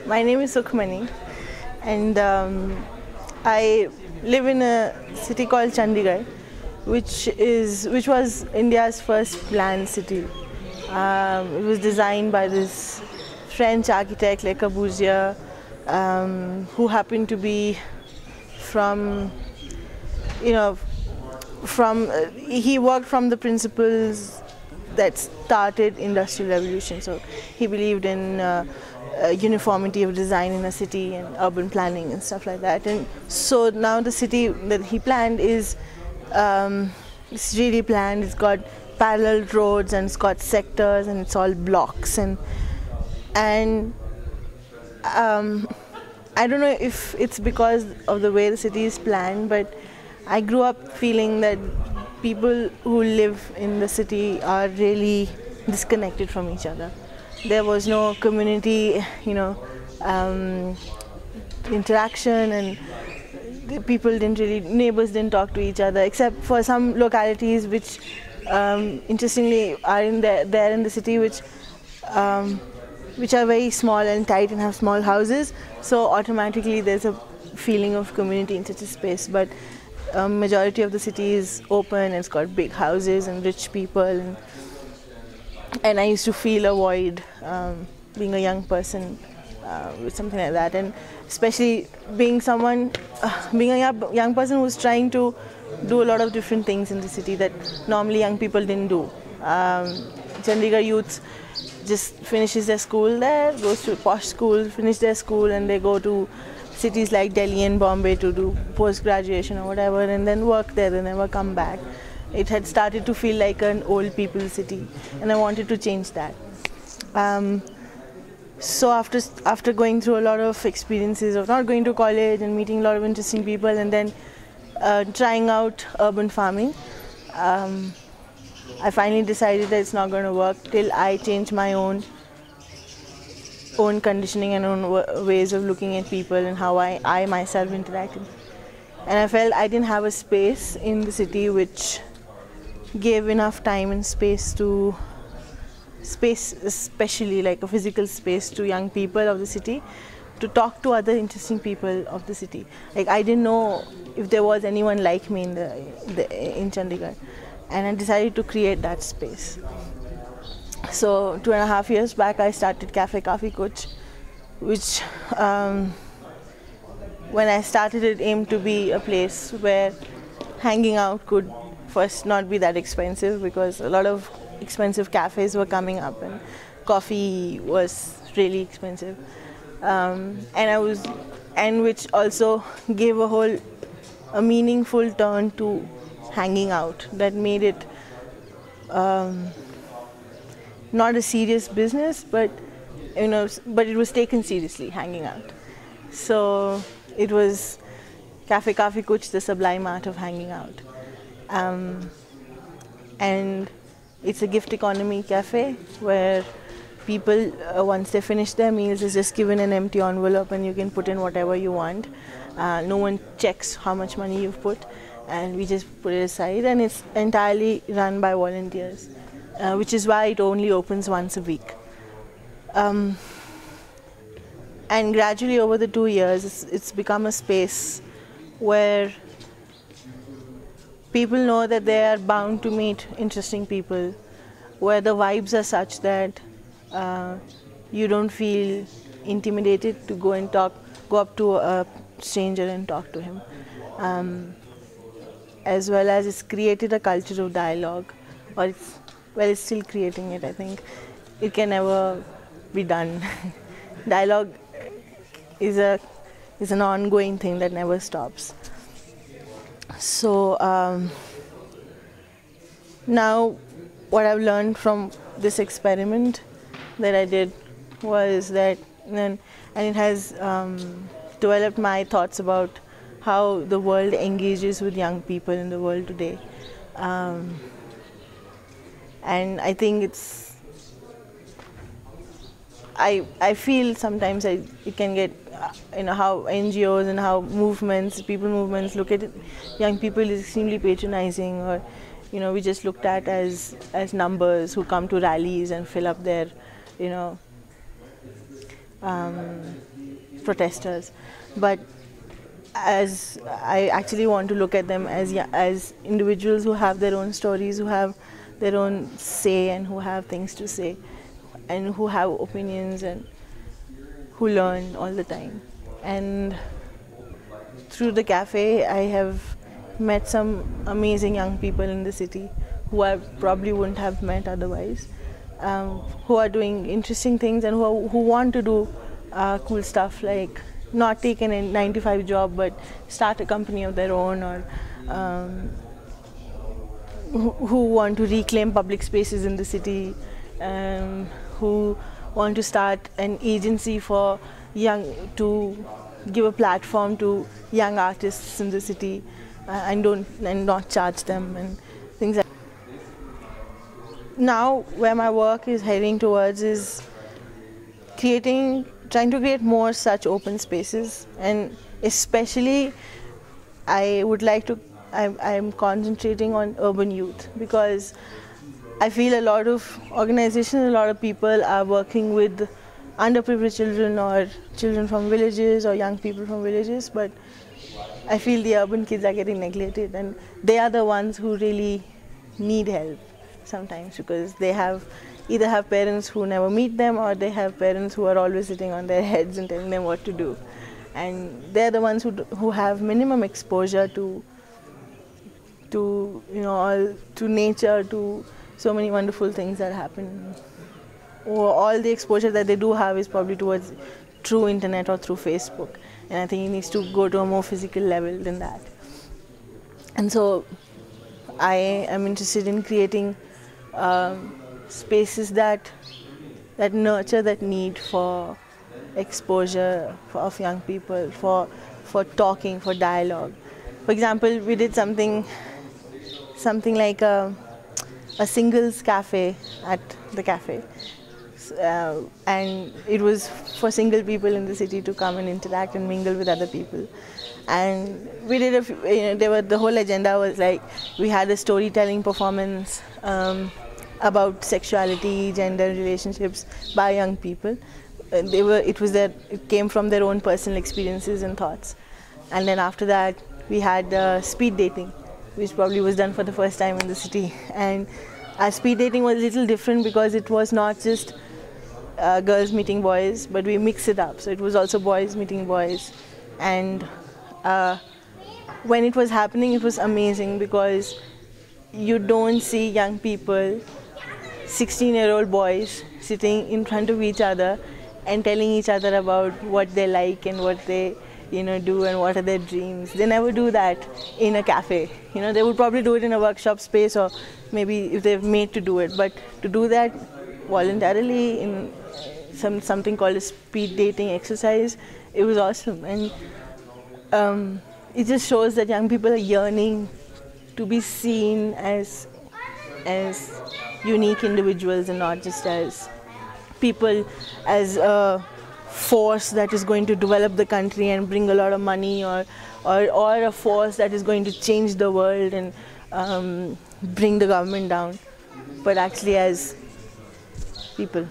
My name is Sukhmani, and I live in a city called Chandigarh, which was India's first planned city. It was designed by this French architect Le Corbusier, who happened to be from, he worked from the principles that started Industrial Revolution. So he believed in uniformity of design in a city and urban planning and stuff like that. And so now the city that he planned is it's really planned. It's got parallel roads and it's got sectors and it's all blocks and I don't know if it's because of the way the city is planned, but I grew up feeling that people who live in the city are really disconnected from each other. There was no community, interaction, and the people didn't really, neighbors didn't talk to each other, except for some localities which, interestingly, are there in the city, which are very small and tight and have small houses. So automatically there's a feeling of community in such a space. But majority of the city is open and it's got big houses and rich people, and I used to feel a void being a young person with something like that, and especially being a young person who's trying to do a lot of different things in the city that normally young people didn't do. Chandigarh youths just finishes their school there, goes to a posh school, finish their school, and they go to cities like Delhi and Bombay to do post-graduation or whatever, and then work there. They never come back. It had started to feel like an old people's city, and I wanted to change that. So after going through a lot of experiences of not going to college and meeting a lot of interesting people, and then trying out urban farming, I finally decided that it's not going to work till I change my own conditioning and own ways of looking at people and how I myself interacted. And I felt I didn't have a space in the city which gave enough time and space, especially like a physical space, to young people of the city to talk to other interesting people of the city. Like, I didn't know if there was anyone like me in Chandigarh, and I decided to create that space. So 2.5 years back, I started Kaffee Kuch, which when I started, it aimed to be a place where hanging out could first not be that expensive, because a lot of expensive cafes were coming up and coffee was really expensive, and which also gave a meaningful turn to hanging out that made it not a serious business, but it was taken seriously, hanging out. So it was Kaffee Kuch, the sublime art of hanging out. And it's a gift economy cafe where people, once they finish their meals, is just given an empty envelope and you can put in whatever you want. No one checks how much money you've put, and we just put it aside, and it's entirely run by volunteers, which is why it only opens once a week. And gradually over the 2 years, it's become a space where people know that they are bound to meet interesting people, where the vibes are such that you don't feel intimidated to go up to a stranger and talk to him. As well as it's created a culture of dialogue, or it's still creating it. I think it can never be done. Dialogue is an ongoing thing that never stops. So now what I've learned from this experiment that I did was that, and it has developed my thoughts about how the world engages with young people in the world today. And I think I feel sometimes it can get, how NGOs and how people movements look at it, young people is extremely patronizing, or we just looked at as numbers who come to rallies and fill up their um, protesters, but as I actually want to look at them as individuals who have their own stories, who have their own say, and who have things to say, and who have opinions, and who learn all the time. And through the cafe, I have met some amazing young people in the city who I probably wouldn't have met otherwise, who are doing interesting things, and who want to do cool stuff, like not take a 9-to-5 job but start a company of their own, or who want to reclaim public spaces in the city, who want to start an agency for to give a platform to young artists in the city, and not charge them, and things like that. Now where my work is heading towards is trying to create more such open spaces, and especially I'm concentrating on urban youth, because I feel a lot of organizations, a lot of people are working with underprivileged children, or children from villages, or young people from villages, but I feel the urban kids are getting neglected, and they are the ones who really need help sometimes, because they either have parents who never meet them, or they have parents who are always sitting on their heads and telling them what to do, and they're the ones who have minimum exposure to nature, to so many wonderful things that happen. Or all the exposure that they do have is probably towards through internet or through Facebook, and I think it needs to go to a more physical level than that. And so I am interested in creating spaces that nurture that need for exposure of young people, for talking, for dialogue. For example, we did something like a singles cafe at the cafe, and it was for single people in the city to come and interact and mingle with other people. And we did the whole agenda was like, we had a storytelling performance about sexuality, gender, relationships by young people. It came from their own personal experiences and thoughts. And then after that, we had speed dating, which probably was done for the first time in the city. And our speed dating was a little different, because it was not just girls meeting boys, but we mixed it up. So it was also boys meeting boys. And when it was happening, it was amazing, because you don't see young people, 16-year-old boys, sitting in front of each other and telling each other about what they like and what they do and what are their dreams. They never do that in a cafe. They would probably do it in a workshop space, or maybe if they're made to do it. But to do that voluntarily in something called a speed dating exercise, it was awesome. And it just shows that young people are yearning to be seen as unique individuals, and not just as people, as a force that is going to develop the country and bring a lot of money, or a force that is going to change the world and bring the government down, but actually as people.